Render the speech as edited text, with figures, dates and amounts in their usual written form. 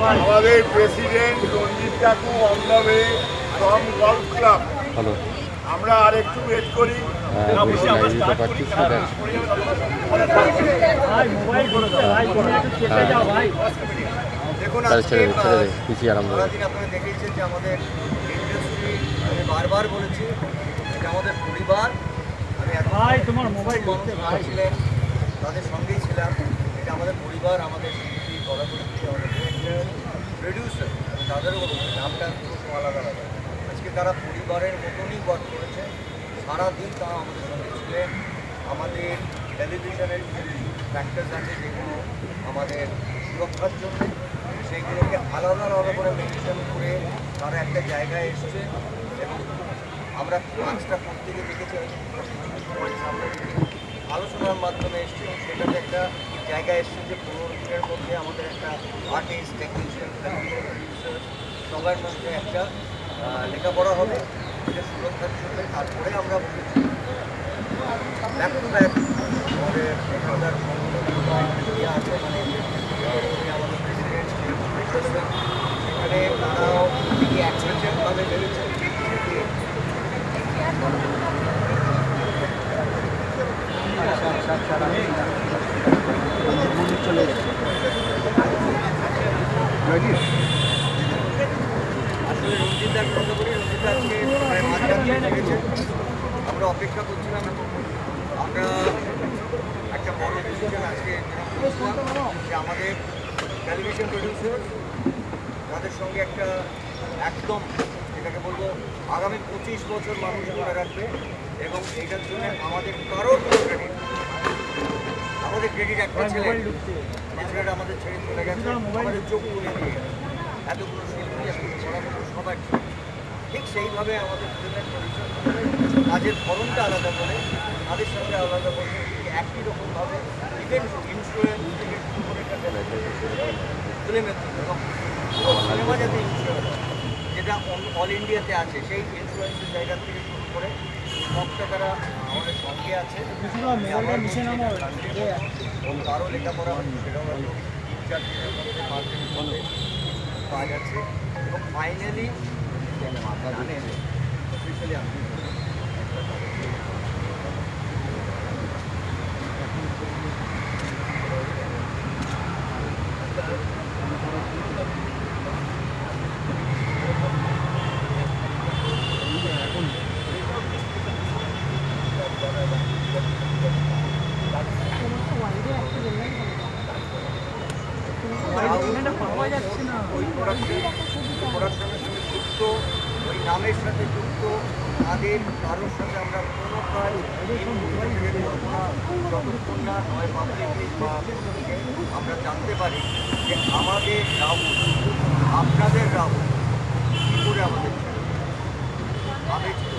আমাদের প্রেসিডেন্ট রঞ্জিত কাকু on the way from golf club. Hello, আমরা আর একটু ওয়েট করি। দিতে পারছি সেটা দেখুন ছেড়ে দে পিছিয়ে আরাম করে। সারাদিন আপনারা দেখেছেন যে আমাদের ইন্ডাস্ট্রি, আমি বারবার বলেছি এটা আমাদের পরিবার। আমি তোমার মোবাইল ছিলেন তাদের সঙ্গেই ছিলাম। এটা আমাদের পরিবার, আমাদের শিল্পী, কলাকুশলী, আমাদের প্রডিউসার, তাদেরও নামটা পুরো আলাদা আলাদা। আজকে তারা পরিবারের মতনই ওয়ার্ক করেছে। সারাদিন তারা আমাদের সঙ্গে ছিলেন। আমাদের টেলিভিশনের ফ্যাক্টরস আছে যেগুলো আমাদের সুরক্ষার জন্য, সেইগুলোকে আলাদা আলাদা করে মেনটেন করে তারা একটা জায়গায় এসছে। এবং আমরা কাজটা করতে গিয়ে দেখেছি সামনে আলোচনার মাধ্যমে এসছে এবং সেটাতে একটা জায়গায় এসছে যে 15 দিনের মধ্যে আমাদের একটা আর্টিস্ট, টেকনিশিয়ান, প্রডিউসার সবার মধ্যে একটা লেখাপড়া হবে এটা সুরক্ষার জন্য। তারপরে আমরা বলেছি ব্যাক টু ব্যাক আমাদের এখানকার ইয়ে আছে, মানে আমাদের প্রেসিডেন্ট সেখানে তারাও কি অ্যাকশনভাবে ভেবেছে চলে আসলে রঞ্জিতার কথা বলি। রঞ্জিতা আজকে প্রায় মাঝরাতে লেগেছে। আমরা অপেক্ষা করছিলাম। আমরা একটা বড় ডিসিশন আজকে যে আমাদের টেলিভিশন প্রডিউসার তাদের সঙ্গে একটা একদম এটাকে বলবো আগামী 25 বছর মানুষ মনে রাখবে এবং এইটার জন্য আমাদের কারোর ক্রেডিট, আমাদের ক্রেডিট একটা ছেলে ছেলেটা আমাদের ছেড়ে চলে গেছে, আমাদের চোখ তুলে দিয়ে গেছে। এতগুলো শিল্পী সবাই ঠিক সেইভাবে আমাদের কাজের ধরনটা আলাদা করে তাদের সঙ্গে আলাদা করে একই রকমভাবে ইভেন ইন্স্যুরেন্স থেকে শুরু করে ফিল্মের সিনেমা যাতে ইন্স্যুরেন্স যেটা অল ইন্ডিয়াতে আছে সেই ইন্স্যুরেন্সের জায়গা থেকে শুরু করে সবটা তারা আমাদের সঙ্গে আছে। কারো লেখাপড়া সেটাও হয়তো 4 দিনের মধ্যে 5 দিনের মধ্যে কাজ আছে এবং ফাইনালি জানেন অফিসিয়ালি আপনি ওই প্রোডাকশনের সঙ্গে যুক্ত, ওই নামের সাথে যুক্ত তাদের কারোর সাথে আমরা কোনো কাজ যতক্ষণ না হয় পাবলিক বা আমরা জানতে পারি যে আমাদের রাহুল, আপনাদের রাহুল কী করে আমাদের